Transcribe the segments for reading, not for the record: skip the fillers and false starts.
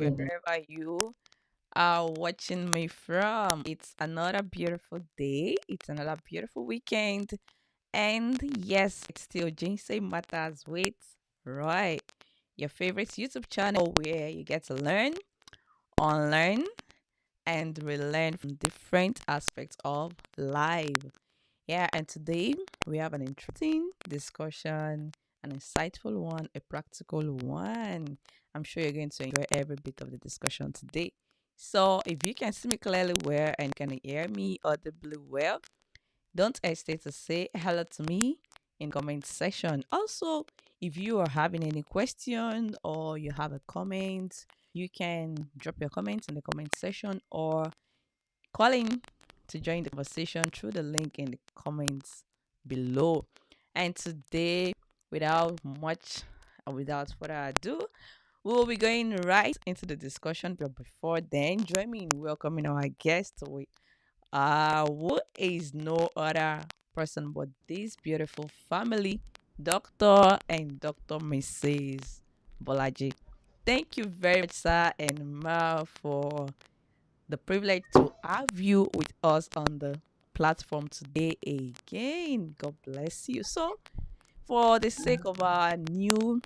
wherever you are watching me from. It's another beautiful day. It's another beautiful weekend. And yes, it's still Jinsei Matters with Roy, your favorite YouTube channel where you get to learn, unlearn, and relearn from different aspects of life. Yeah, and today we have an interesting discussion, an insightful one, a practical one. I'm sure you're going to enjoy every bit of the discussion today. So, if you can see me clearly well and can hear me audibly well, don't hesitate to say hello to me in comment section. Also, if you are having any question or you have a comment, you can drop your comments in the comment section or call in to join the conversation through the link in the comments below. And today, without further ado, we will be going right into the discussion. But before then, join me in welcoming our guest, who is no other person but this beautiful family, Dr. and Dr. Mrs. Bolaji. Thank you very much, sir and ma, for the privilege to have you with us on the platform today again. God bless you. So, for the sake of our new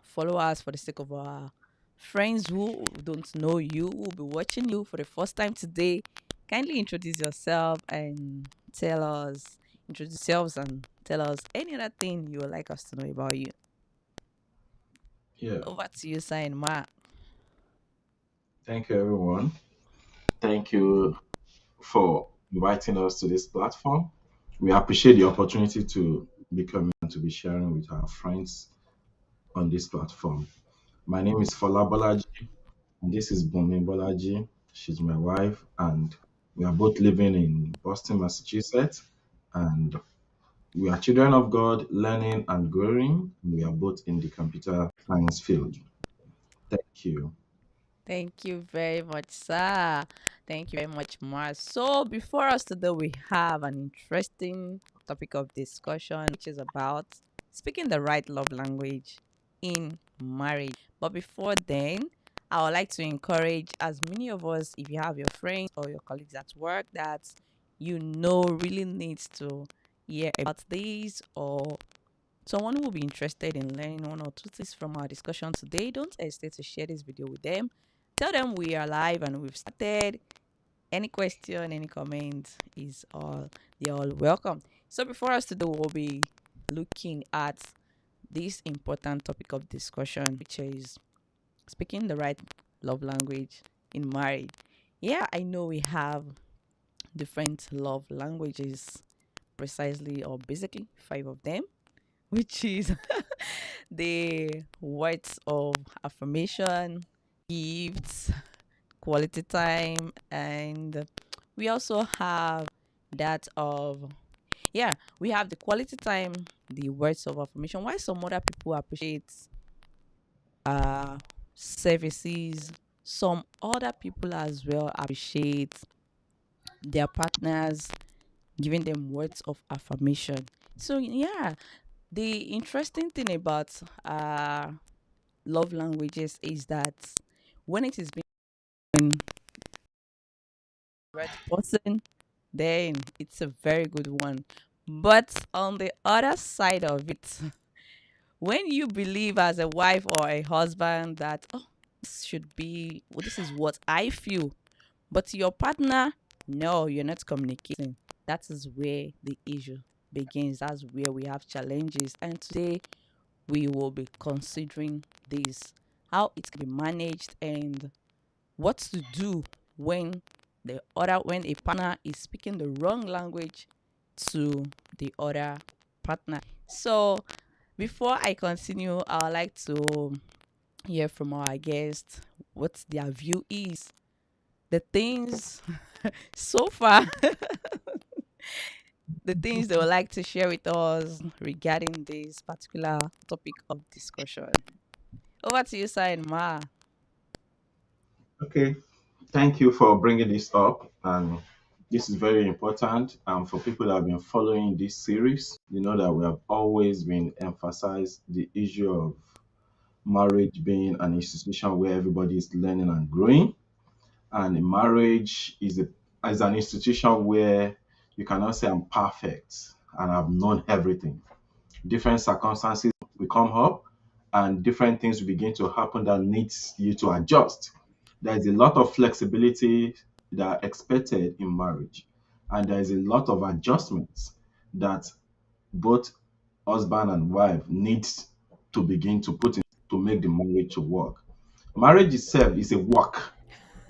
followers, for the sake of our friends who don't know you, who will be watching you for the first time today, kindly introduce yourself and introduce yourselves and tell us any other thing you would like us to know about you. Yeah, Over to you, Sign Ma. thank you, everyone. Thank you for inviting us to this platform. We appreciate the opportunity to be coming and to be sharing with our friends on this platform. My name is Fola Bolaji, and this is Bumi Bolaji. She's my wife, and we are both living in Boston, Massachusetts. And we are children of God, learning and growing. We are both in the computer science field. Thank you. Thank you very much, sir. Thank you very much, Mars. So, before us today, we have an interesting topic of discussion, which is about speaking the right love language in marriage. But before then, I would like to encourage as many of us, if you have your friends or your colleagues at work that you know really needs to hear about this, or someone who will be interested in learning one or two things from our discussion today, don't hesitate to share this video with them. Tell them we are live and we've started. Any question, any comment is all they're all welcome. So before us today, we'll be looking at this important topic of discussion, which is speaking the right love language in marriage. Yeah, I know we have different love languages, precisely or basically five of them, which is the words of affirmation, gifts, quality time, and we also have that of, yeah, we have the quality time, the words of affirmation. Why some other people appreciate uh services, some other people as well appreciate their partners giving them words of affirmation. So yeah, the interesting thing about uh love languages is that when it is being right person, then it's a very good one. But on the other side of it, when you believe as a wife or a husband that, oh, this should be, well, this is what I feel, but to your partner, no, you're not communicating. That is where the issue begins. That's where we have challenges. And today we will be considering this, how it can be managed and what to do when when a partner is speaking the wrong language to the other partner. So before I continue, I would like to hear from our guests what their view is. The things so far, the things they would like to share with us regarding this particular topic of discussion. Over to you, Sai and Ma. Okay. Thank you for bringing this up. And this is very important. For people that have been following this series, you know that we have always been emphasized the issue of marriage being an institution where everybody is learning and growing, and a marriage is an institution where you cannot say I'm perfect and I've known everything. Different circumstances will come up and different things will begin to happen that needs you to adjust. There is a lot of flexibility that are expected in marriage, and there is a lot of adjustments that both husband and wife needs to begin to put in to make the marriage to work. Marriage itself is a work.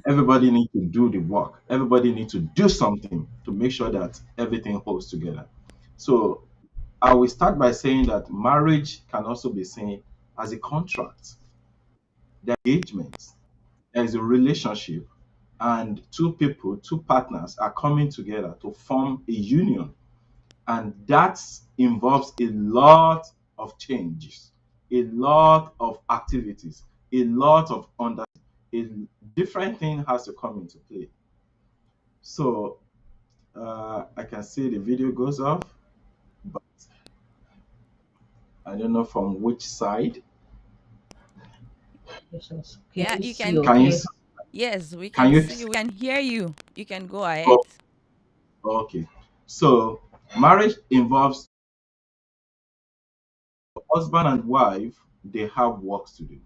Everybody needs to do the work. Everybody needs to do something to make sure that everything holds together. So I will start by saying that marriage can also be seen as a contract. There are engagements, there is a relationship, and two people, two partners are coming together to form a union. And that involves a lot of changes, a lot of activities, a lot of a different thing has to come into play. So I can see the video goes off, but I don't know from which side. Questions. Can Yeah, you you see can. or Can you hear? Yes, we can can you? see you. We can hear you. You can go ahead. Oh, okay. So marriage involves husband and wife. They have works to do.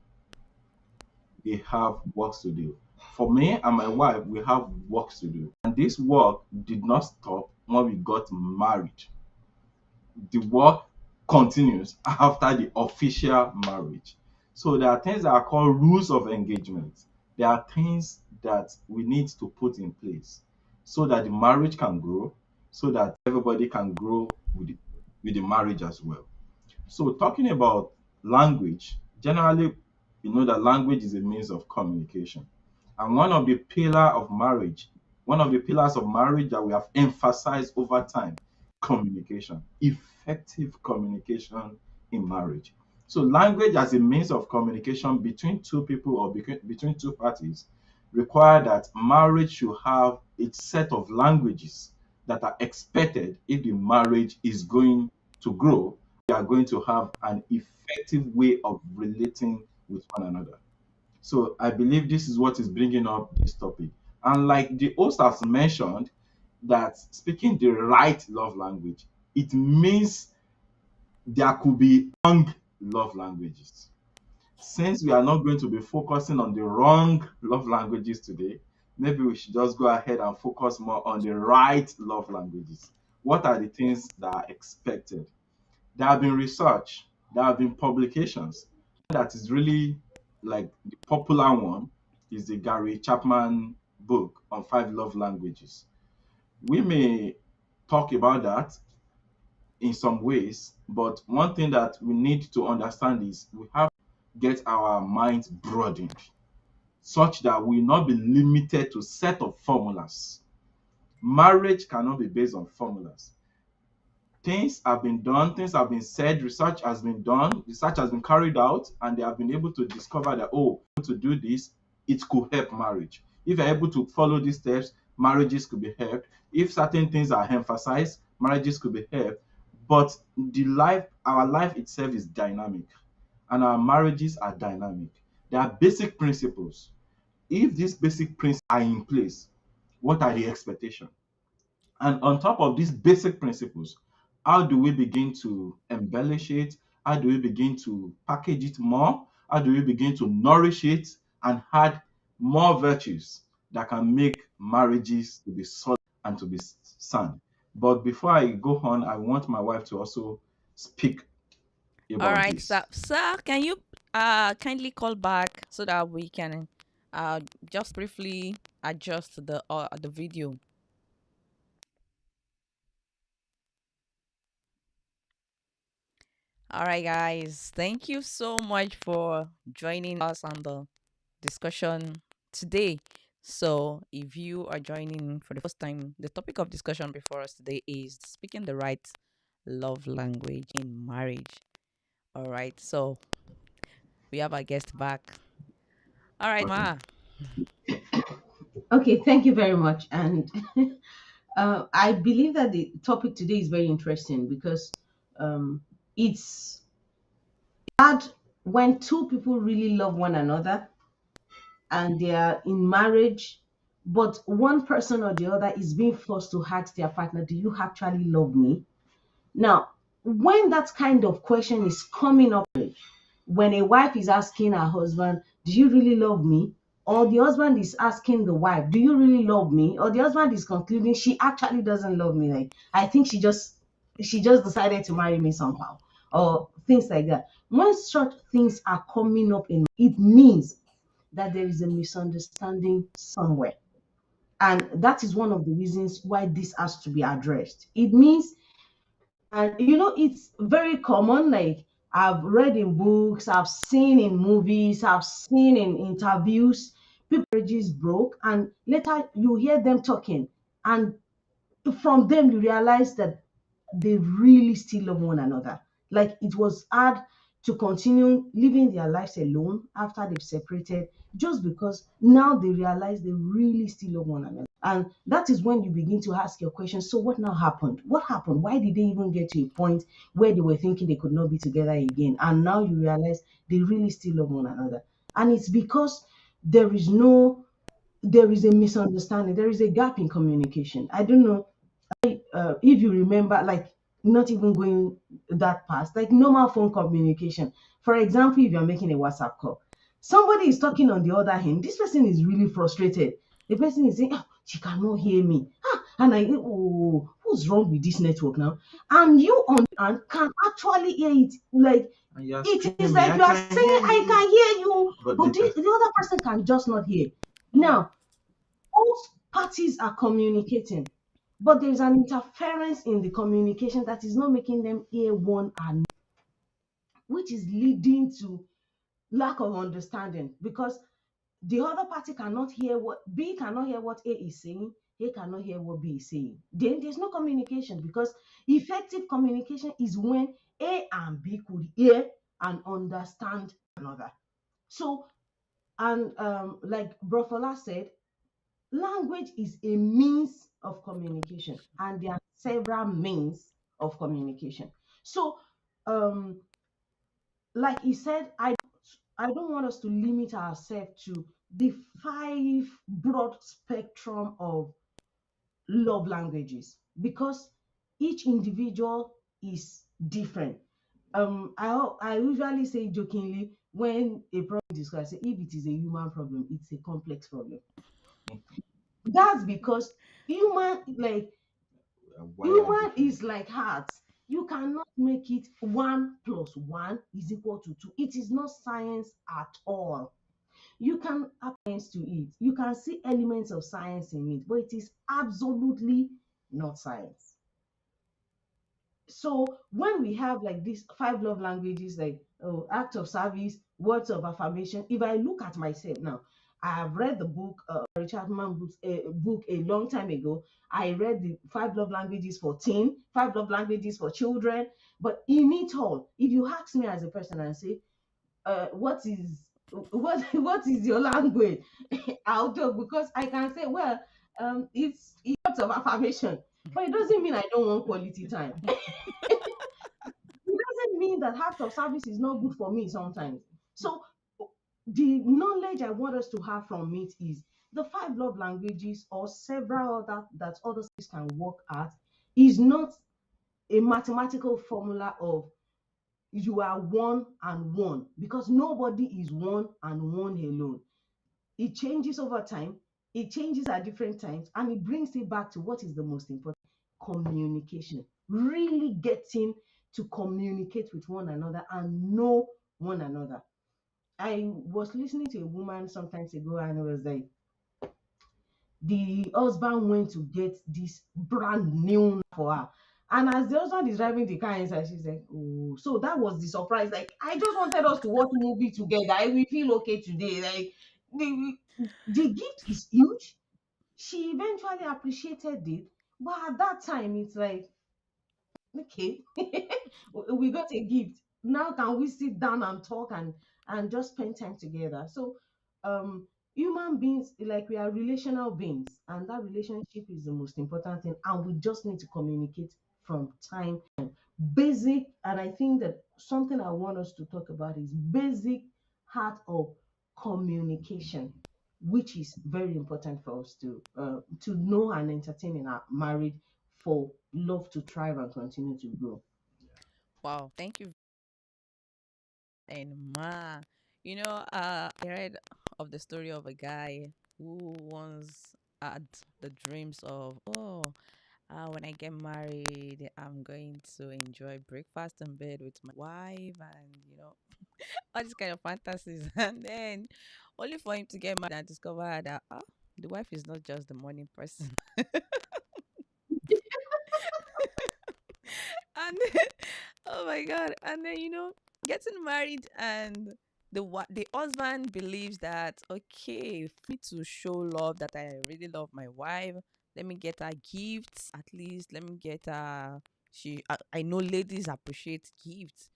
They have works to do. For me and my wife, we have works to do. And this work did not stop when we got married. The work continues after the official marriage. So there are things that are called rules of engagement. There are things that we need to put in place so that the marriage can grow, so that everybody can grow with the marriage as well. So talking about language, generally, you know that language is a means of communication. And one of the pillars of marriage that we have emphasized over time, communication, effective communication in marriage. So language as a means of communication between two people or between two parties require that marriage should have a set of languages that are expected if the marriage is going to grow. We are going to have an effective way of relating with one another. So I believe this is what is bringing up this topic. And like the host has mentioned, that speaking the right love language, it means there could be wrong love languages. Since we are not going to be focusing on the wrong love languages today, maybe we should just go ahead and focus more on the right love languages. What are the things that are expected? There have been research, there have been publications that is really like the popular one is the Gary Chapman book on five love languages. We may talk about that in some ways, but one thing that we need to understand is we have to get our minds broadened such that we will not be limited to set of formulas. Marriage cannot be based on formulas. Things have been done, things have been said, research has been done, research has been carried out, and they have been able to discover that, oh, to do this, it could help marriage. If you're able to follow these steps, marriages could be helped. If certain things are emphasized, marriages could be helped. But our life itself is dynamic, and our marriages are dynamic. There are basic principles. If these basic principles are in place, what are the expectations? And on top of these basic principles, how do we begin to embellish it? How do we begin to package it more? How do we begin to nourish it and add more virtues that can make marriages to be solid and to be sound? But before I go on, I want my wife to also speak All about right, this. sir, can you kindly call back so that we can just briefly adjust the video. All right, guys. Thank you so much for joining us on the discussion today. So, if you are joining for the first time, the topic of discussion before us today is speaking the right love language in marriage. All right. So, we have our guest back. All right, Okay. Ma. Okay, thank you very much. And I believe that the topic today is very interesting because um, it's hard when two people really love one another and they are in marriage, but one person or the other is being forced to ask their partner, do you actually love me? Now, when that kind of question is coming up, when a wife is asking her husband, do you really love me? Or the husband is asking the wife, do you really love me? Or the husband is concluding, she actually doesn't love me. Like, I think she just decided to marry me somehow. Or things like that. When such things are coming up in, it means that there is a misunderstanding somewhere. And that is one of the reasons why this has to be addressed. It means, and it's very common. Like, I've read in books, I've seen in movies, I've seen in interviews, people marriages broke, and later you hear them talking, and from them you realize that they really still love one another. Like, it was hard to continue living their lives alone after they've separated, just because now they realize they really still love one another. And that is when you begin to ask your question, so what now happened? What happened? Why did they even get to a point where they were thinking they could not be together again? And now you realize they really still love one another. And it's because there is no there is a misunderstanding, there is a gap in communication. I don't know if you remember, like, not even going that past, like normal phone communication. For example, if you're making a WhatsApp call, somebody is talking on the other hand, this person is really frustrated. The person is saying, "Ah, she cannot hear me. And oh, who's wrong with this network now?" And you on and can actually hear it. Like, And you're it is screaming, like I you are can saying, hear I you. can hear you, But but the the other person can just not hear. Now, both parties are communicating, but there's an interference in the communication that is not making them hear one another, which is leading to lack of understanding, because the other party cannot hear what B cannot hear what A is saying, A cannot hear what B is saying. Then there's no communication, because effective communication is when A and B could hear and understand another. So, and like Brofola said, language is a means of communication, and there are several means of communication. So, um, like he said, I don't want us to limit ourselves to the five broad spectrum of love languages, because each individual is different. I usually say jokingly, when a problem is discussed, I say, if it is a human problem, it's a complex problem. That's because human like wired human is differently. like heart. You cannot make it 1 plus 1 is equal to 2. It is not science at all. You can apply science to it. You can see elements of science in it, but it is absolutely not science. So when we have like these five love languages, like, oh, act of service, words of affirmation, if I look at myself now, I have read the book, Richard Man book a long time ago. I read the five love languages for teen, five love languages for children. But in it all, if you ask me as a person and say, what is your language? I'll talk, because I can say, well, it's words of affirmation, but it doesn't mean I don't want quality time. It doesn't mean that act of service is not good for me sometimes. So the knowledge I want us to have from it is the five love languages, or several other that other states can work at, is not a mathematical formula of you are one and one, because nobody is one and one alone. It changes over time, it changes at different times, and it brings it back to what is the most important: communication. Really getting to communicate with one another and know one another. I was listening to a woman sometimes ago, and it was like the husband went to get this brand new for her. And as the husband is driving the car inside, she's like, "Oh, so that was the surprise. Like, I just wanted us to watch movie together. I will feel okay today." Like, the gift is huge. She eventually appreciated it, but at that time, it's like, okay, we got a gift. Now can we sit down and talk and just spend time together? So, um, human beings, like, we are relational beings, and that relationship is the most important thing. And we just need to communicate from time. Basic, and I think that something I want us to talk about is basic heart of communication, which is very important for us to know and entertain in our marriage for love to thrive and continue to grow. Wow, thank you. And ma, I read of the story of a guy who once had the dreams of, oh, when I get married, I'm going to enjoy breakfast in bed with my wife, and all these kind of fantasies. And then, only for him to get married and discover that the wife is not just the morning person. And then, oh my god! And then getting married, and the husband believes that, okay, for me to show love, that I really love my wife, let me get her gifts. At least let me get her. I know ladies appreciate gifts.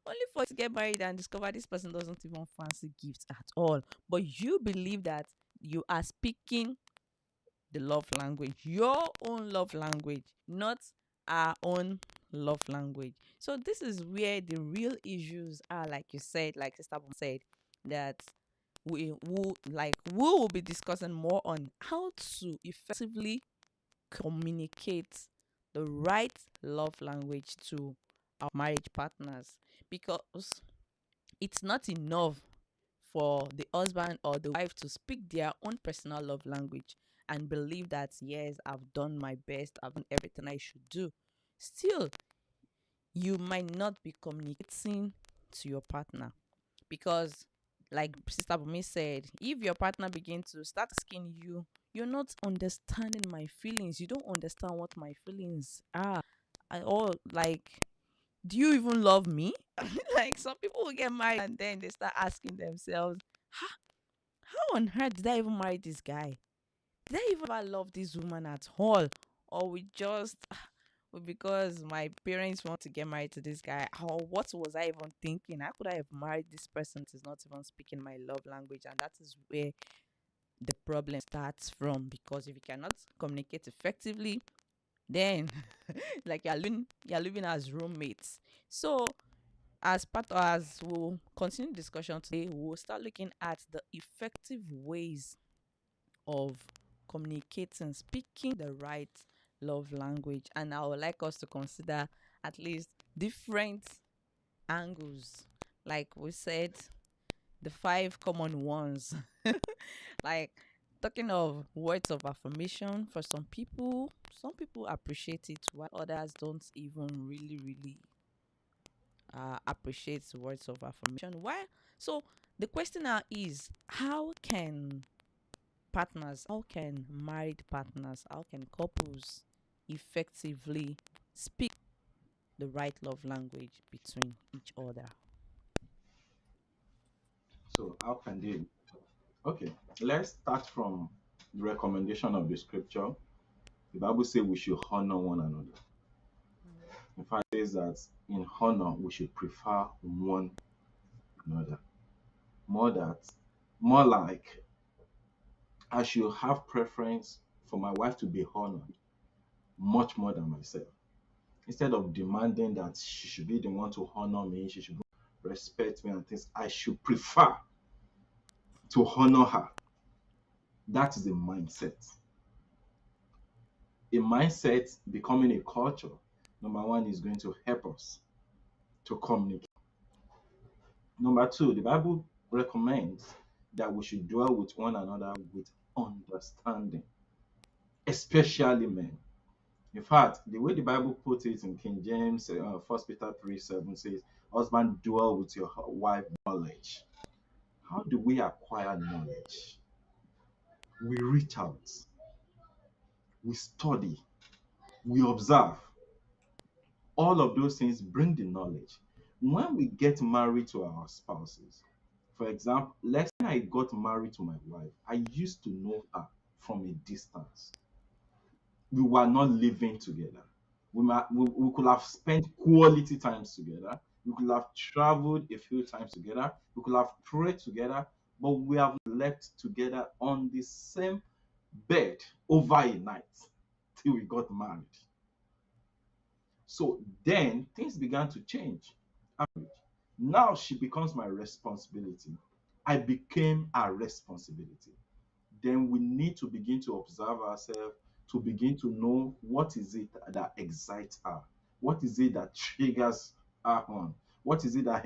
Only for you to get married and discover this person doesn't even fancy gifts at all. But you believe that you are speaking the love language, your own love language, not our own love language. So this is where the real issues are, like you said, like Sister Bom said, that we will be discussing more on how to effectively communicate the right love language to our marriage partners, because it's not enough for the husband or the wife to speak their own personal love language and believe that, yes, I've done my best, I've done everything I should do. Still, you might not be communicating to your partner, because, like Sister Bumi said, if your partner begin to start asking you, you're not understanding my feelings, you don't understand what my feelings are at all, like, do you even love me? Like, some people will get married and then they start asking themselves, how on earth did I even marry this guy? Did I even ever love this woman at all? Or we just, well, because my parents want to get married to this guy? Or what was I even thinking? How could I have married this person that is not even speaking my love language? And that is where the problem starts from. Because if you cannot communicate effectively, then like you're living as roommates. So as part as we'll continue discussion today, we'll start looking at the effective ways of communicating, speaking the right love language. And I would like us to consider at least different angles. Like we said, the five common ones. Like, talking of words of affirmation, for some people appreciate it while others don't even really appreciate words of affirmation. Why? So the question now is, how can married partners, how can couples effectively speak the right love language between each other? So how can they? Okay, let's start from the recommendation of the scripture. The Bible says we should honor one another. Mm. In fact, it says that in honor we should prefer one another. More that, more like I should have preference for my wife to be honored much more than myself. Instead of demanding that she should be the one to honor me, she should respect me and things, I should prefer to honor her. That is a mindset. A mindset becoming a culture, number one, is going to help us to communicate. Number two, the Bible recommends that we should dwell with one another with understanding, especially men. In fact, the way the Bible puts it in King James, 1 Peter 3:7 says, husband, dwell with your wife knowledge. How do we acquire knowledge? We reach out, we study, we observe. All of those things bring the knowledge. When we get married to our spouses, for example, let's say I got married to my wife, I used to know her from a distance. We were not living together. We could have spent quality times together. We could have traveled a few times together. We could have prayed together, but we have slept together on the same bed over a night till we got married. So then things began to change. Now she becomes my responsibility. I became her responsibility. Then we need to begin to observe ourselves, to begin to know what is it that excites her, what is it that triggers her on, what is it that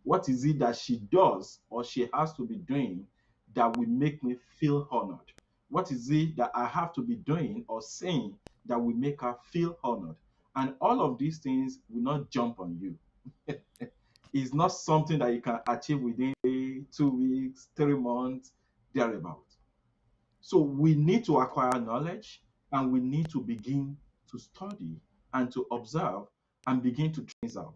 what is it that she does or she has to be doing that will make me feel honored, what is it that I have to be doing or saying that will make her feel honored. And all of these things will not jump on you. It's not something that you can achieve within 2 weeks, 3 months, thereabout. So we need to acquire knowledge and we need to begin to study and to observe and begin to trace out.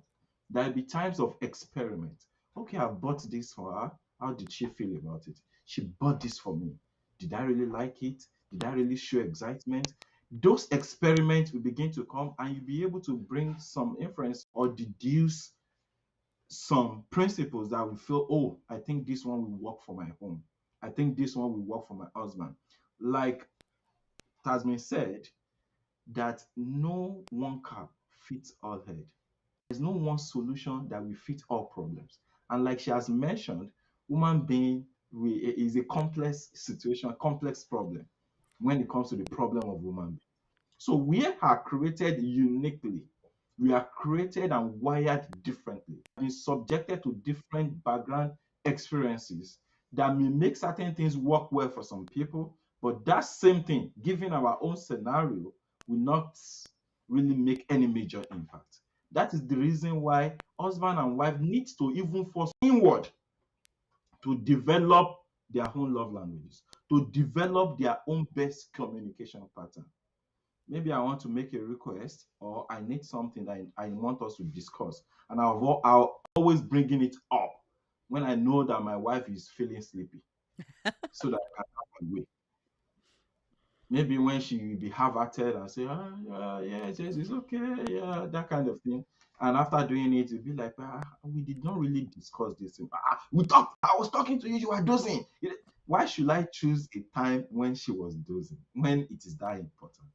There'll be times of experiment. Okay, I've bought this for her. How did she feel about it? She bought this for me. Did I really like it? Did I really show excitement? Those experiments will begin to come and you'll be able to bring some inference or deduce some principles that we feel, oh, I think this one will work for my home. I think this one will work for my husband. Like it has been said that no one cap fits all head. There's no one solution that will fit all problems. And like she has mentioned, human being is a complex situation, complex problem when it comes to the problem of woman. So we are created uniquely. We are created and wired differently, been subjected to different background experiences that may make certain things work well for some people, but that same thing, given our own scenario, will not really make any major impact. That is the reason why husband and wife need to even force inward to develop their own love languages, to develop their own best communication pattern. Maybe I want to make a request or I need something that I want us to discuss. And I'll always bringing it up when I know that my wife is feeling sleepy so that I can have my way. Maybe when she will be half-hearted and say, ah, yeah, yes, yes, it's okay, yeah, that kind of thing. And after doing it, it'll be like, we did not really discuss this thing. We talked, I was talking to you, you were dozing. Why should I choose a time when she was dozing, when it is that important?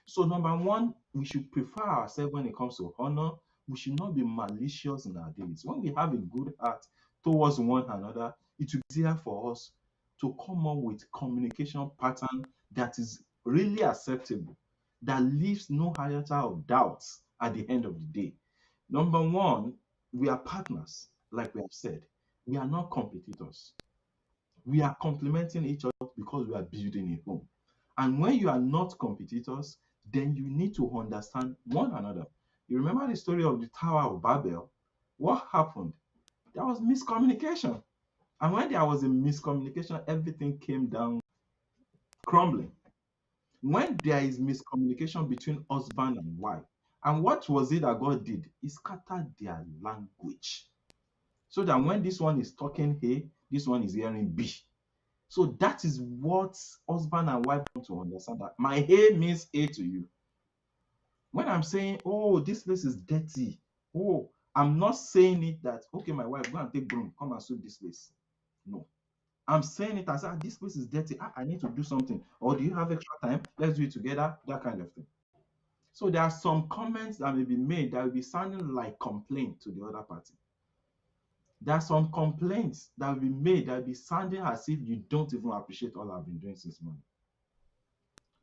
So, number one, we should prefer ourselves when it comes to honor. We should not be malicious in our dealings. When we have a good heart towards one another, it will be easier for us to come up with communication pattern that is really acceptable, that leaves no iota of doubts at the end of the day. Number one, we are partners, like we have said. We are not competitors. We are complementing each other because we are building a home. And when you are not competitors, then you need to understand one another. You remember the story of the Tower of Babel? What happened? There was miscommunication. And when there was a miscommunication, everything came down crumbling. When there is miscommunication between husband and wife, and what was it that God did? He scattered their language. So that when this one is talking A, this one is hearing B. So that is what husband and wife want to understand, that my A means A to you. When I'm saying, oh, this place is dirty, oh, I'm not saying it that, okay, my wife, go and take broom, come and sweep this place. No. I'm saying it as, this place is dirty. I need to do something. Or do you have extra time? Let's do it together. That kind of thing. So there are some comments that may be made that will be sounding like complaint to the other party. There are some complaints that will be made that will be sounding as if you don't even appreciate all I've been doing since morning.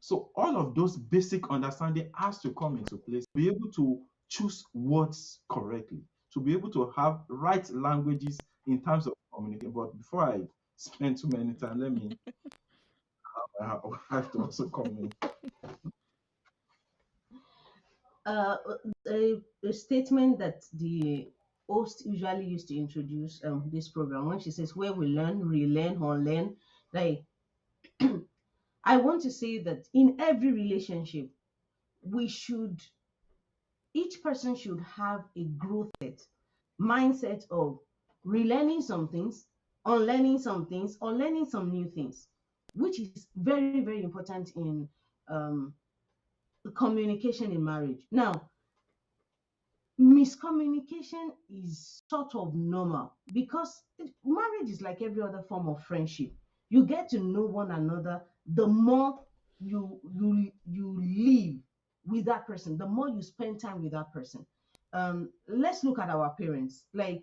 So all of those basic understanding has to come into place to be able to choose words correctly, to be able to have right languages in terms of communication. But before I spend too many time, let me have to also come in. uh, a statement that the host usually used to introduce this program when she says where we learn, relearn, unlearn. Like, I want to say that in every relationship, we should each person should have a growth mindset of relearning some things, unlearning some things, or learning some new things, which is very, very important in um, communication in marriage. Now, miscommunication is sort of normal because marriage is like every other form of friendship. You get to know one another. The more you live with that person, the more you spend time with that person. let's look at our parents. Like,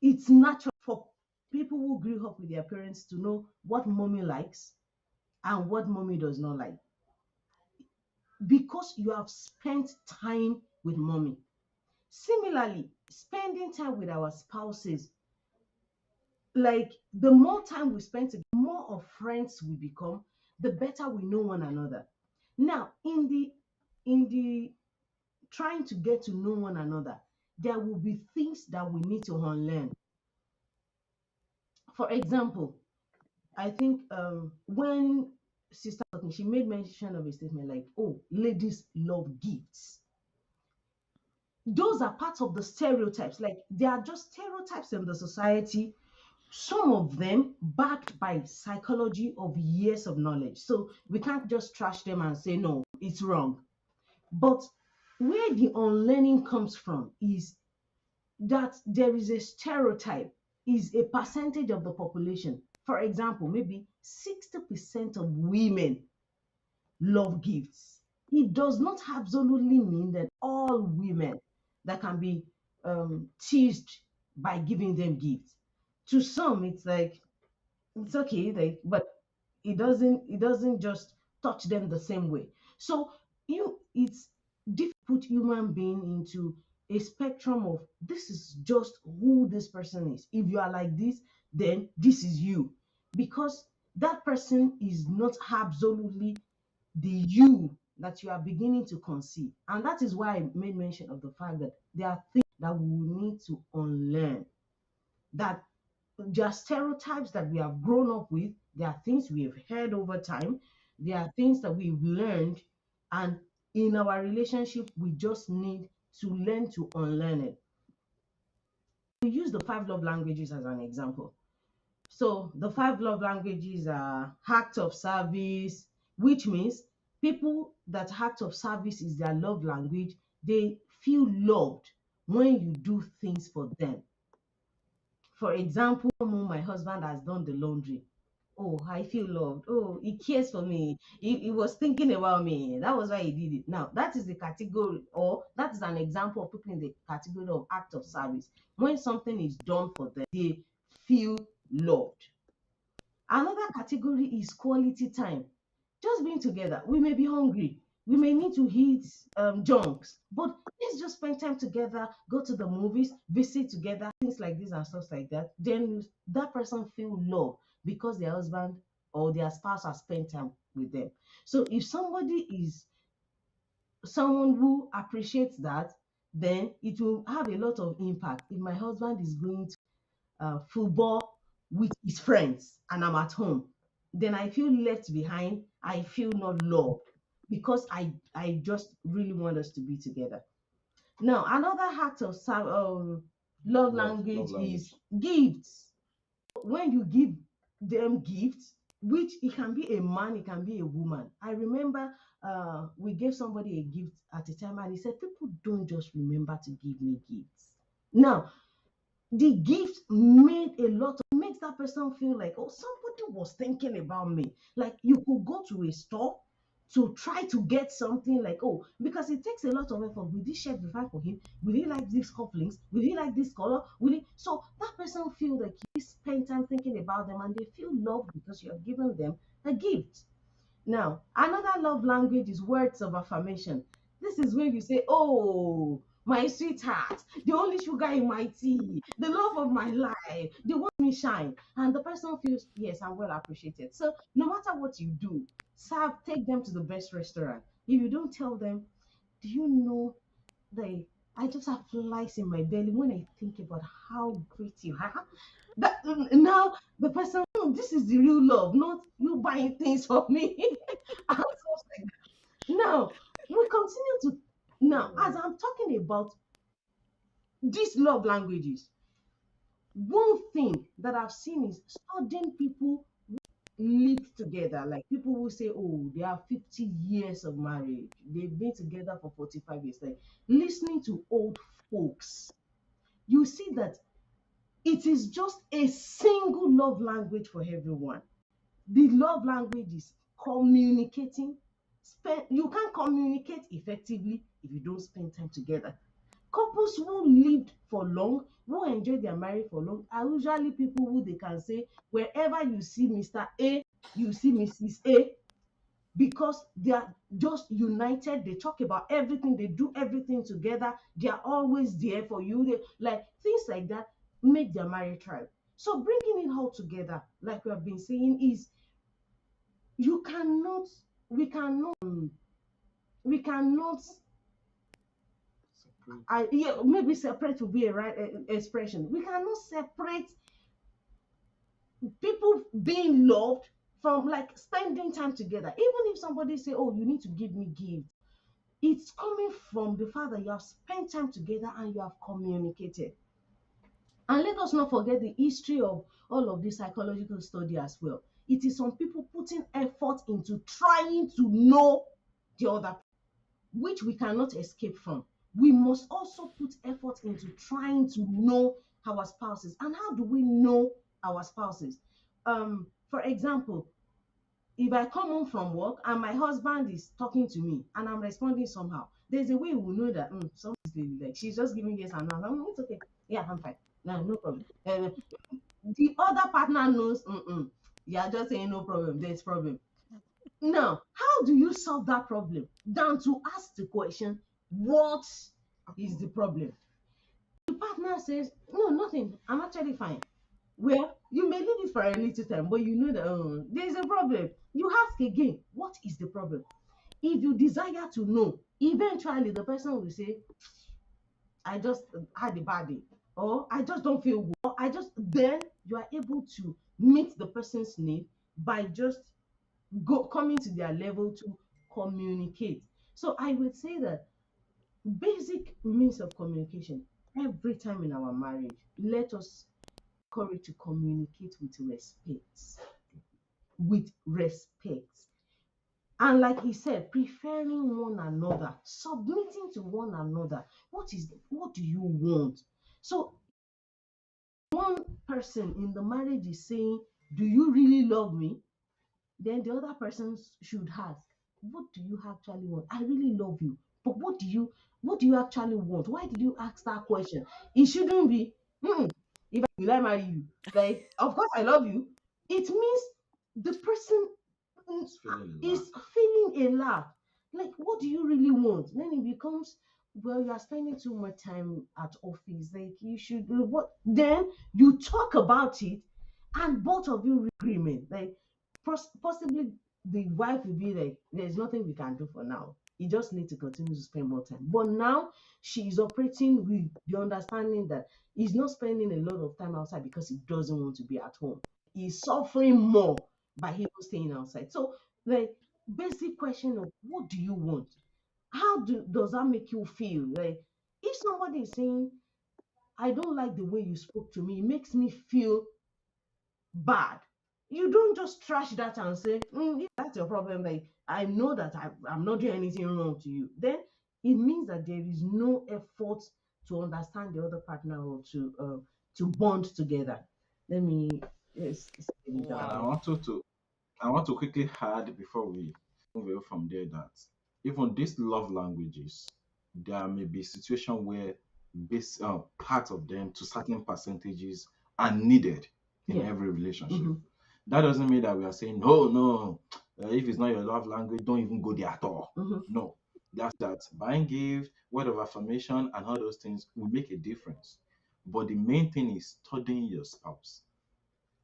it's natural for people who grew up with their parents to know what mommy likes and what mommy does not like, because you have spent time with mommy. Similarly, spending time with our spouses, like the more time we spend together, the more of friends we become, the better we know one another. Now, in the trying to get to know one another, there will be things that we need to unlearn. For example, I think when sister was talking, she made mention of a statement like, "Oh, ladies love gifts." Those are part of the stereotypes. Like, they are just stereotypes in the society. Some of them backed by psychology of years of knowledge. So we can't just trash them and say no, it's wrong. But where the unlearning comes from is that there is a stereotype, is a percentage of the population. For example, maybe 60% of women love gifts. It does not absolutely mean that all women that can be teased by giving them gifts. To some, it's like it's okay, but it doesn't just touch them the same way. So it's difficult to put human being into a spectrum of this is just who this person is. If you are like this, then this is you, because that person is not absolutely the you that you are beginning to conceive. And that is why I made mention of the fact that there are things that we will need to unlearn, that there are stereotypes that we have grown up with. There are things we have heard over time. There are things that we've learned. And in our relationship, we just need to learn to unlearn it. We use the five love languages as an example. So the five love languages are act of service, which means people that act of service is their love language. They feel loved when you do things for them. For example, my husband has done the laundry. Oh, I feel loved. Oh, he cares for me. He was thinking about me. That was why he did it. Now, that is the category, or that is an example of people in the category of act of service. When something is done for them, they feel loved. Another category is quality time. Just being together. We may be hungry. We may need to eat junks, but let's just spend time together, go to the movies, visit together, things like this and stuff like that. Then that person feel love because their husband or their spouse has spent time with them. So if somebody is someone who appreciates that, then it will have a lot of impact. If my husband is going to football with his friends and I'm at home, then I feel left behind. I feel not loved because I just really want us to be together. Now, another act of love Love language is language. gifts. When you give them gifts, which it can be a man, it can be a woman. I remember we gave somebody a gift at a time and he said, people don't just remember to give me gifts. Now, the gift made a lot of makes that person feel like, oh, somebody was thinking about me. Like, you could go to a store to try to get something like, oh, because it takes a lot of effort. Will this shirt be fine for him? Will he like these cufflinks? Will he like this color? Will he? So that person feel like you spend time thinking about them and they feel loved because you have given them a gift. Now, another love language is words of affirmation. This is when you say, oh, my sweetheart, the only sugar in my tea, the love of my life, the one me shine. And the person feels, yes, I'm well appreciated. So no matter what you do, serve, take them to the best restaurant. If you don't tell them, do you know, like, I just have flies in my belly when I think about how great you are. That now the person, "Hmm, this is the real love, not you buying things for me." And stuff like that. Now we continue to now as Mm. I'm talking about these love languages. One thing that I've seen is studying people live together, like people who say, oh, they are 50 years of marriage, they've been together for 45 years. Like, listening to old folks, you see that it is just a single love language for everyone. The love language is communicating. You can't communicate effectively if you don't spend time together. Couples who lived for long, who enjoyed their marriage for long, are usually people who they can say, wherever you see Mr. A, you see Mrs. A, because they are just united. They talk about everything, they do everything together, they are always there for you. They like things like that make their marriage thrive. So bringing it all together, like we have been saying, is you cannot, we cannot Separate. yeah, maybe separate would be a right expression. We cannot separate people being loved from like spending time together. Even if somebody say, oh, you need to give me gifts, it's coming from the fact that you have spent time together and you have communicated. And let us not forget the history of all of this psychological study as well. It is some people putting effort into trying to know the other, which we cannot escape from. We must also put effort into trying to know our spouses. And how do we know our spouses? For example, if I come home from work and my husband is talking to me and I'm responding somehow, there's a way we know that somebody's like she's just giving yes and no. It's okay. Yeah, I'm fine. No, no problem. The other partner knows, you're just saying no problem. There's problem. Now, how do you solve that problem? Down to ask the question, what is the problem? The partner says, no, nothing. I'm actually fine. Well, you may leave it for a little time, but you know that there's a problem. You ask again, what is the problem? If you desire to know, eventually the person will say, I just had a bad day, or I just don't feel good, or I just, then you are able to meet the person's need by just coming to their level to communicate. So I would say that basic means of communication every time in our marriage, let us courage to communicate with respect. With respect. And like he said, preferring one another, submitting to one another. What do you want? So one person in the marriage is saying, do you really love me? Then the other person should ask, what do you actually want? I really love you, but what do you actually want? Why did you ask that question? It shouldn't be, if I will I marry you? Like, of course I love you. It means the person mm, It's feeling a lack. is feeling a lack. Like, what do you really want? Then it becomes, well, you are spending too much time at office. Like, you should what? Then you talk about it, and both of you reach agreement. Like, possibly the wife will be like, "There's nothing we can do for now. You just need to continue to spend more time." But now she is operating with the understanding that he's not spending a lot of time outside because he doesn't want to be at home. He's suffering more by him staying outside. So, like, basic question of what do you want? Does that make you feel? Like, if somebody is saying, I don't like the way you spoke to me, it makes me feel bad. You don't just trash that and say, if that's your problem, like, I know that I'm not doing anything wrong to you. Then it means that there is no effort to understand the other partner or to bond together. Let me say it that And Wow. way. I want to quickly add before we move away from there that even these love languages, there may be situation where part of them to certain percentages are needed in Yeah. every relationship. Mm-hmm. That doesn't mean that we are saying, no, no, if it's not your love language, don't even go there at all. Mm-hmm. No, that's that buying gift, word of affirmation, and all those things will make a difference. But the main thing is studying your spouse,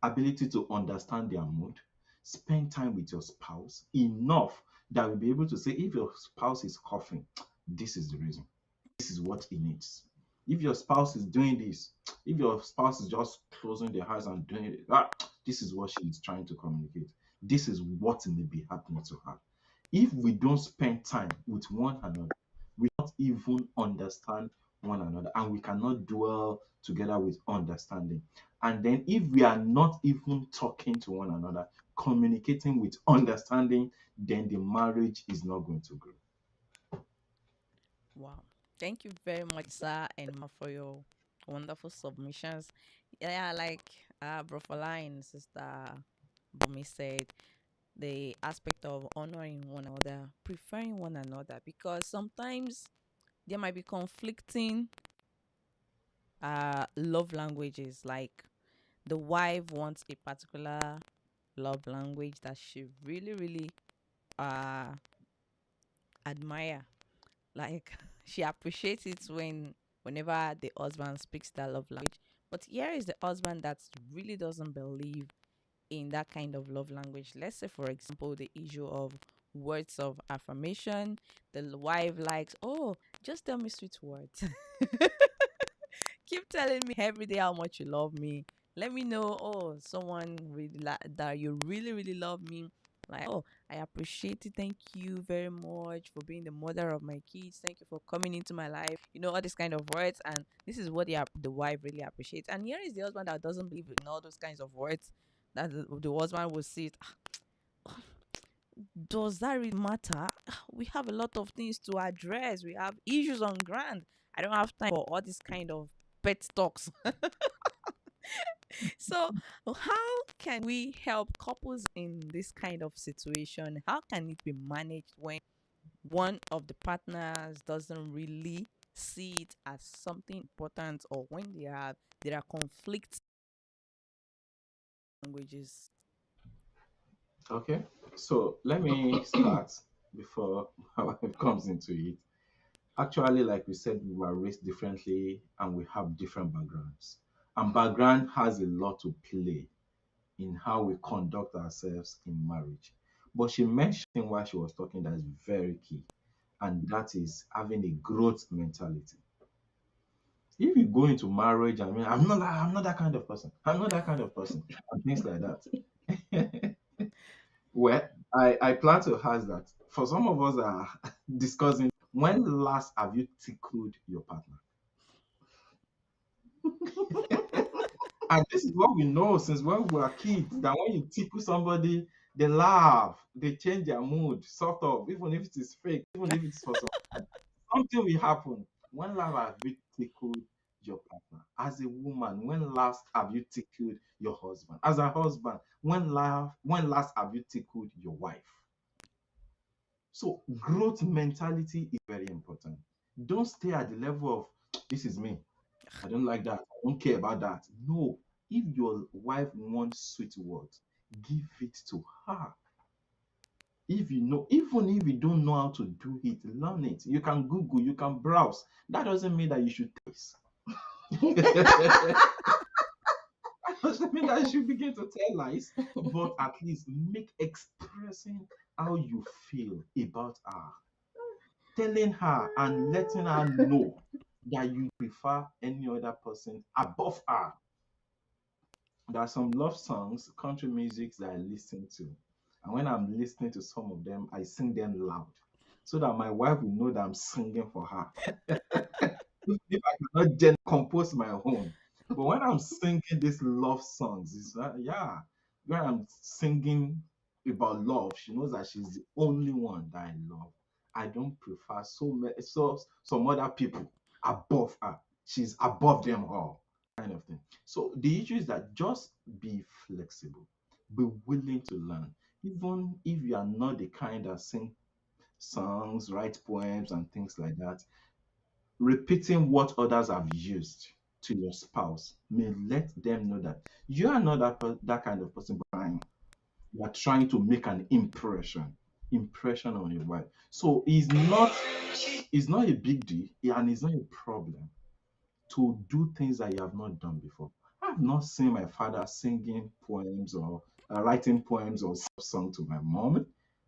ability to understand their mood, spend time with your spouse enough that we'll be able to say if your spouse is coughing, this is the reason. This is what he needs. If your spouse is doing this, if your spouse is just closing their eyes and doing it, this is what she is trying to communicate. This is what may be happening to her. If we don't spend time with one another, we don't even understand one another and we cannot dwell together with understanding. And then, if we are not even talking to one another, communicating with understanding, then the marriage is not going to grow. Wow. Thank you very much, sir, and ma, for your wonderful submissions. Yeah, like Brofola and Sister Bumi said, the aspect of honoring one another, preferring one another, because sometimes there might be conflicting love languages. Like the wife wants a particular love language that she really, really uh admire. Like she appreciates it whenever the husband speaks that love language. But here is the husband that really doesn't believe in that kind of love language. Let's say, for example, the issue of words of affirmation. The wife likes, oh, just tell me sweet words. Keep telling me every day how much you love me. Let me know, oh, someone really that you really, really love me. Like, oh, I appreciate it. Thank you very much for being the mother of my kids. Thank you for coming into my life. You know, all these kind of words. And this is what the wife really appreciates. And here is the husband that doesn't believe in all those kinds of words. That the husband will see it. Does that really matter? We have a lot of things to address. We have issues on ground. I don't have time for all this kind of pet talks. So, how can we help couples in this kind of situation? How can it be managed when one of the partners doesn't really see it as something important, or when there are conflict languages? Okay, so let me start before my wife comes into it. Actually, like we said, we were raised differently and we have different backgrounds. And background has a lot to play in how we conduct ourselves in marriage. But she mentioned while she was talking that is very key, and that is having a growth mentality. If you go into marriage, I mean, I'm not that kind of person. I'm not that kind of person, and things like that. Well, I plan to ask that for some of us that are discussing, when last have you tickled your partner? And this is what we know since when we were kids, that when you tickle somebody, they laugh, they change their mood, sort of, even if it is fake, even if it's for something will happen. When last have you tickled your partner? As a woman, when last have you tickled your husband? As a husband, when last have you tickled your wife? So growth mentality is very important. Don't stay at the level of this is me. I don't like that. I don't care about that. No. If your wife wants sweet words, give it to her. If you know, even if you don't know how to do it, learn it. You can Google, you can browse. That doesn't mean that you should taste. That doesn't mean that you should begin to tell lies, but at least make expressing how you feel about her, telling her and letting her know that you prefer any other person above her. There are some love songs, country music that I listen to. And when I'm listening to some of them, I sing them loud so that my wife will know that I'm singing for her. If I cannot gen compose my own. But when I'm singing these love songs, it's yeah. When I'm singing about love, she knows that she's the only one that I love. I don't prefer some other people above her. She's above them all, kind of thing. So the issue is that just be flexible, be willing to learn. Even if you are not the kind that sing songs, write poems, and things like that, repeating what others have used to your spouse may let them know that you are not that kind of person, but you are trying to make an impression on your wife. So it's not a big deal, and it's not a problem to do things that you have not done before. I've not seen my father singing poems or writing poems or song to my mom,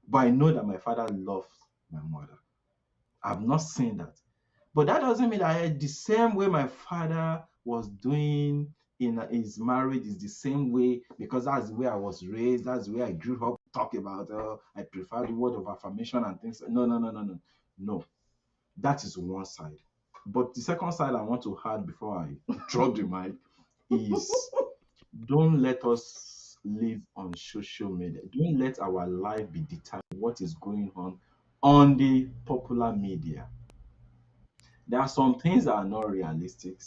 but I know that my father loves my mother. I've not seen that. But that doesn't mean that the same way my father was doing in his marriage is the same way, because that's the way I was raised, that's the way I grew up. Talk about I prefer the word of affirmation and things. No, no, no, no, no. No, that is one side. But the second side I want to add before I drop the mic is, don't let us live on social media. Don't let our life be determined what is going on the popular media. There are some things that are not realistic.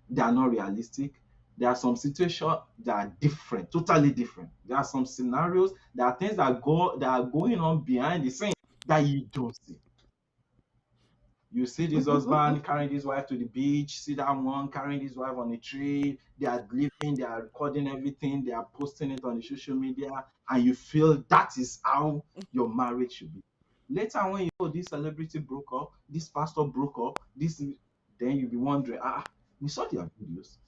They are not realistic. There are some situations that are different, totally different. There are some scenarios, there are things that are going on behind the scenes that you don't see. You see this husband carrying his wife to the beach, see that one carrying his wife on a tree, they are living, they are recording everything, they are posting it on the social media, and you feel that is how your marriage should be. Later, when you know this celebrity broke up, this pastor broke up, this then you'll be wondering, we saw their videos.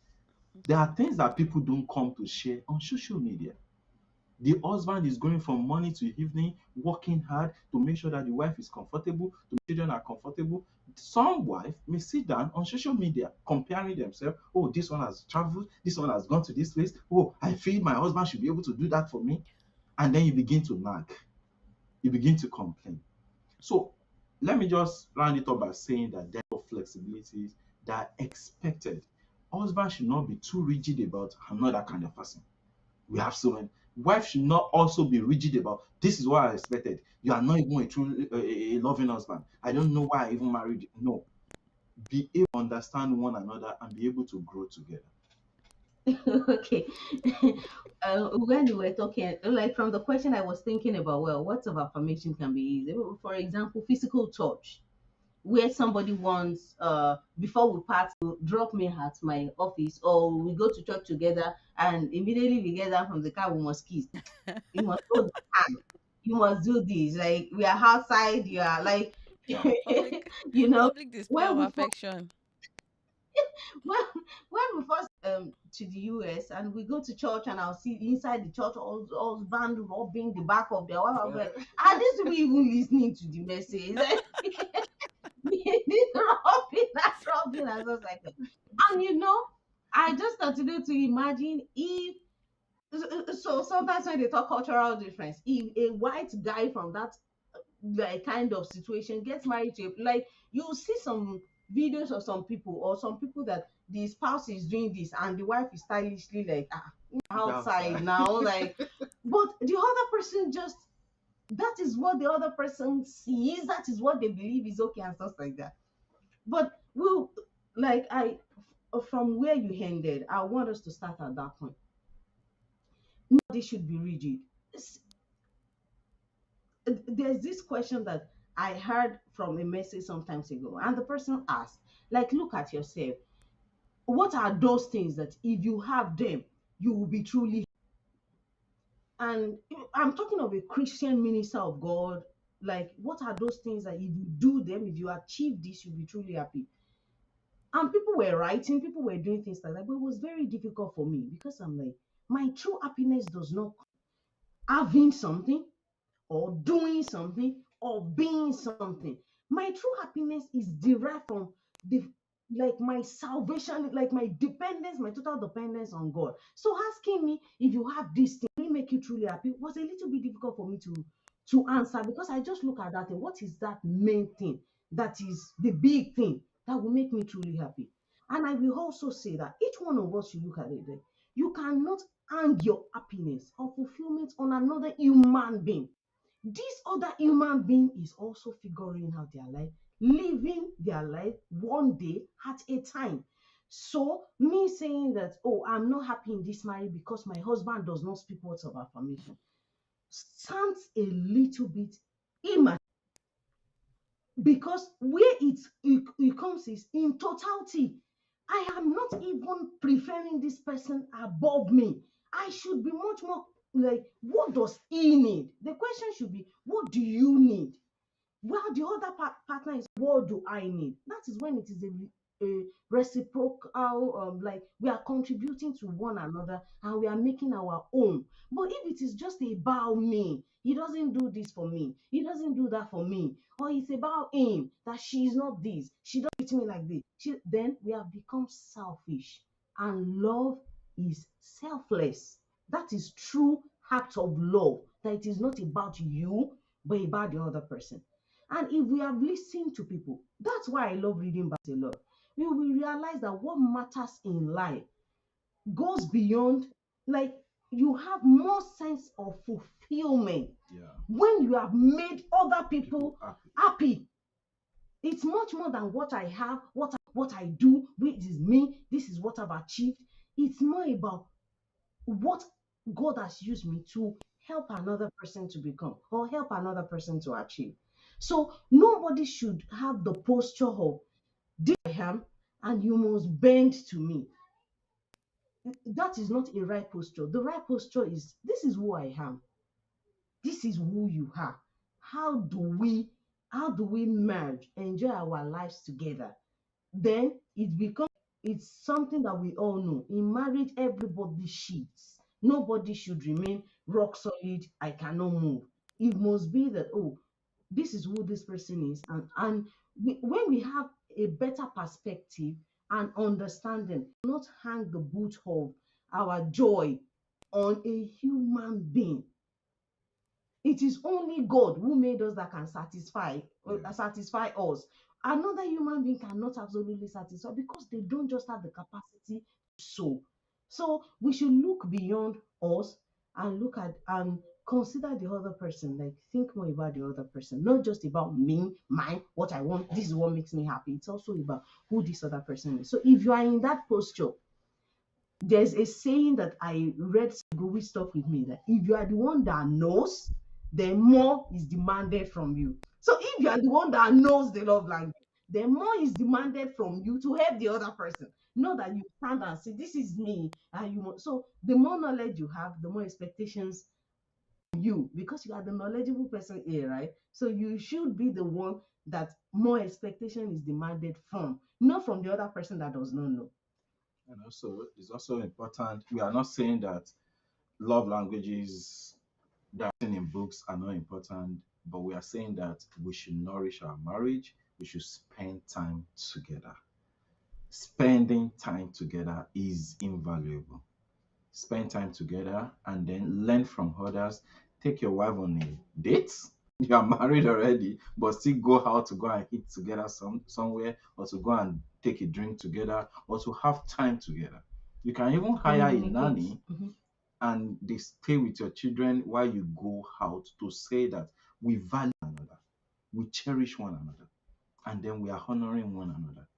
There are things that people don't come to share on social media. The husband is going from morning to evening, working hard to make sure that the wife is comfortable, the children are comfortable. Some wife may sit down on social media comparing themselves. Oh, this one has traveled, this one has gone to this place. Oh, I feel my husband should be able to do that for me. And then you begin to nag, you begin to complain. So let me just round it up by saying that there are flexibilities that are expected. Husband should not be too rigid about I'm not that kind of person. We have so many. Wife should not also be rigid about this is what I expected. You are not even a true a loving husband. I don't know why I even married you. No. Be able to understand one another and be able to grow together. Okay. When you were talking, like from the question, I was thinking about, well, what of affirmation can be easy? For example, physical touch, where somebody wants, before we part, to drop me at my office, or we go to church together, and immediately we get down from the car, we must kiss. You must hold my hand. You must do this. Like we are outside, you are like, Public you know, public display when of we affection. when when we first to the US and we go to church, and I'll see inside the church all band rubbing the back of their wife. I'll be like, are these people even listening to the message? This rubbing and just like that. And I just continue to imagine if so sometimes when they talk cultural difference, if a white guy from that like kind of situation gets married to like you see some videos of some people that the spouse is doing this and the wife is stylishly like outside Outside. now, like, but the other person just, that is what the other person sees, that is what they believe is okay and stuff like that. But we'll, like, from where you ended, I want us to start at that point. Nobody should be rigid. There's this question that I heard from a message some times ago, and the person asked, like, look at yourself. What are those things that if you have them, you will be truly? And I'm talking of a Christian minister of God. Like, what are those things that if you do them, if you achieve this, you'll be truly happy? And people were writing, people were doing things like that, but it was very difficult for me because I'm like, my true happiness does not having something or doing something or being something. My true happiness is derived from the like my salvation, like my dependence, my total dependence on God. So asking me if you have this thing, will it make you truly happy, was a little bit difficult for me to answer, because I just look at that and what is that main thing that is the big thing that will make me truly happy. And I will also say that each one of us should look at it. You cannot hang your happiness or fulfillment on another human being. This other human being is also figuring out their life, living their life one day at a time. So, me saying that, oh, I'm not happy in this marriage because my husband does not speak words of affirmation, sounds a little bit immature, because where it comes is in totality. I am not even preferring this person above me. I should be much more like, what does he need? The question should be, what do you need? Well, the other partner is, what do I need? That is when it is a reciprocal, like we are contributing to one another and we are making our own. But if it is just about me, he doesn't do this for me, he doesn't do that for me, or it's about him that she's not this, she doesn't treat me like this, then we have become selfish. And love is selfless. That is true act of love. That it is not about you, but about the other person. And if we have listened to people, that's why I love reading Bible a lot. We will realize that what matters in life goes beyond, like, you have more sense of fulfillment Yeah. when you have made other People people happy. happy. It's much more than what I have, what I do, which is me, this is what I've achieved. It's more about what God has used me to help another person to become or help another person to achieve. So nobody should have the posture of this I am and you must bend to me. That is not a right posture. The right posture is this is who I am. This is who you are. How do we merge, enjoy our lives together? Then it becomes it's something that we all know. In marriage, everybody shifts. Nobody should remain rock solid. I cannot move. It must be that oh, this is who this person is, and when we have a better perspective and understanding, not hang the boot of our joy on a human being. It is only God who made us that can Yeah. satisfy us. Another human being cannot absolutely satisfy because they don't just have the capacity to sow. So we should look beyond us and look at and consider the other person. Like think more about the other person, not just about me, mine, what I want. This is what makes me happy. It's also about who this other person is. So if you are in that posture, there's a saying that I read ago which stuck with me that if you are the one that knows, then more is demanded from you. So if you are the one that knows the love language, then more is demanded from you to help the other person. Not that you stand and say, this is me, and you want. So the more knowledge you have, the more expectations you, because you are the knowledgeable person here, right? So you should be the one that more expectation is demanded from, not from the other person that does not know. And also, it's also important. We are not saying that love languages that are written in books are not important, but we are saying that we should nourish our marriage. We should spend time together. Spending time together is invaluable. Spend time together and then learn from others. Take your wife on a date. You are married already, but still go out to go and eat together somewhere, or to go and take a drink together, or to have time together. You can even hire a Communicate. nanny Mhm. and they stay with your children while you go out, to say that we value one another, we cherish one another, and then we are honoring one another.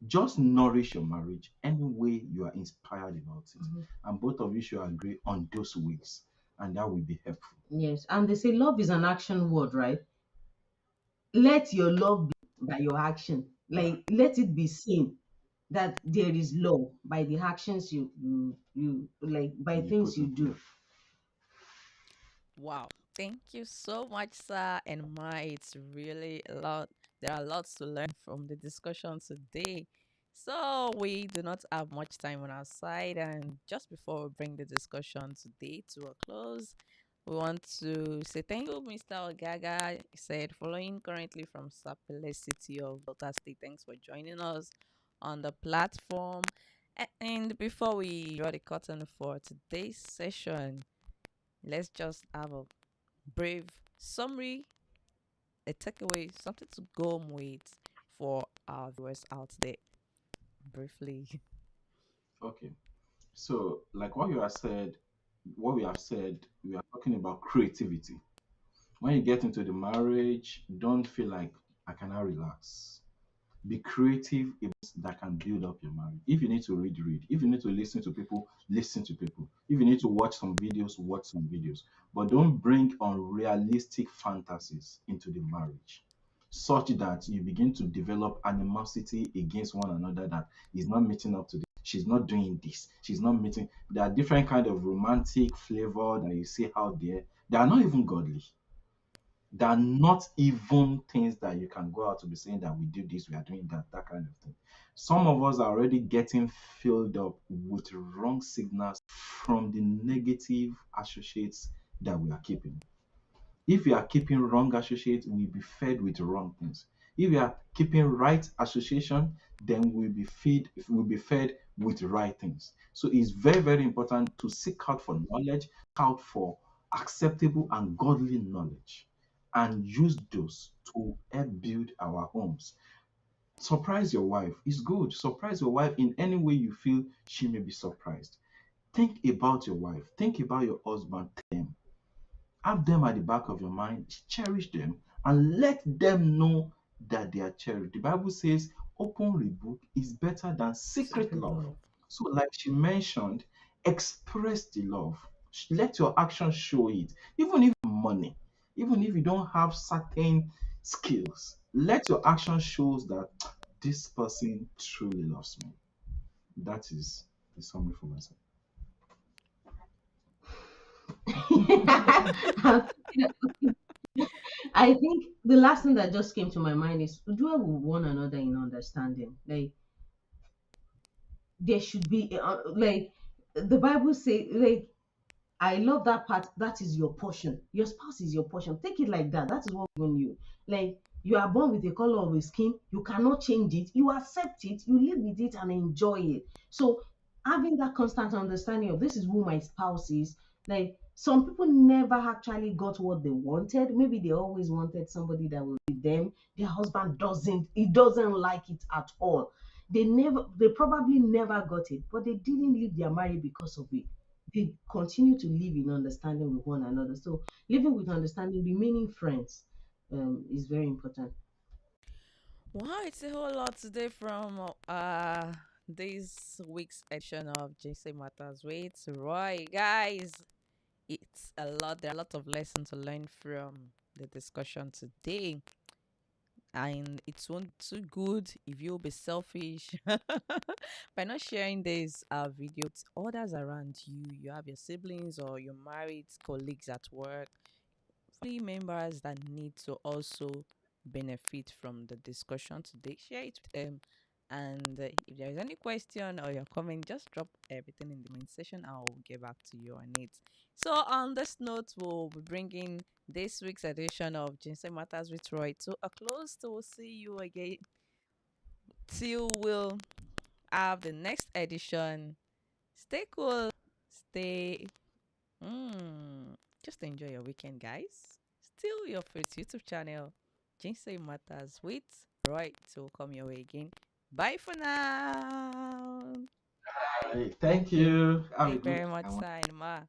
Just nourish your marriage any way you are inspired about it. Mhm. And both of you should agree on those ways, and that will be helpful. Yes, and they say love is an action word, right? Let your love be by your action. Yeah. Like let it be seen that there is love by the actions you like by You things put you in, yeah. do. Wow. Thank you so much, sir. And my, it's really a lot. There are lots to learn from the discussion today. So we do not have much time on our side. And just before we bring the discussion today to a close, we want to say thank you, Mr. Ogaga. He said, following currently from Sapele City of Delta State. Thanks for joining us on the platform. And before we draw the curtain for today's session, let's just have a brave summary, a takeaway, something to go home with for our viewers out there. Briefly. Okay. So, like what we have said, we are talking about creativity. When you get into the marriage, don't feel like I cannot relax. Be creative that can build up your marriage. If you need to read, read. If you need to listen to people, listen to people. If you need to watch some videos, watch some videos. But don't bring unrealistic fantasies into the marriage, such that you begin to develop animosity against one another, that is not meeting up to this. She's not doing this. She's not meeting. There are different kind of romantic flavor that you see out there. They are not even godly. They're not even things that you can go out to be saying that we do this, we are doing that, that kind of thing. Some of us are already getting filled up with wrong signals from the negative associates that we are keeping. If you are keeping wrong associates, we'll be fed with wrong things. If you are keeping right association, then we'll be fed with right things. So it's very, very important to seek out for knowledge, out for acceptable and godly knowledge, and use those to help build our homes. Surprise your wife. It's good. Surprise your wife in any way you feel she may be surprised. Think about your wife. Think about your husband. Have them at the back of your mind, cherish them, and let them know that they are cherished. The Bible says open rebuke is better than secret Secret love. love. So, like she mentioned, express the love. Let your actions show it. Even if money, even if you don't have certain skills. Let your action shows that this person truly loves me. That is the summary for myself. I think the last thing that just came to my mind is dwell with one another in understanding. Like there should be like the Bible say like I love that part. That is your portion. Your spouse is your portion. Take it like that. That is what when you like you are born with the color of the skin. You cannot change it. You accept it. You live with it and enjoy it. So having that constant understanding of this is who my spouse is. Like some people never actually got what they wanted. Maybe they always wanted somebody that will be them. Their husband doesn't. He doesn't like it at all. They probably never got it, but they didn't leave their marriage because of it. They continue to live in understanding with one another. So living with understanding, remaining friends, is very important. Wow, it's a whole lot today from this week's edition of JC Matters with Roy. Guys, it's a lot. There are a lot of lessons to learn from the discussion today. And it won't too good if you'll be selfish by not sharing this video with others around you. You have your siblings or your married colleagues at work, family members that need to also benefit from the discussion today. Share it with them. And if there is any question or your comment, just drop everything in the main session. I'll get back to you on it. So, on this note, we'll be bringing this week's edition of Ginseng Matters with Roy to a close. So, we'll see you again till we'll have the next edition. Stay cool. Stay just enjoy your weekend, guys. Still your first YouTube channel, Ginseng Matters with Roy, to come your way again. Bye for now. Hey, thank you. Have Thank a you good very much, one. Sainma.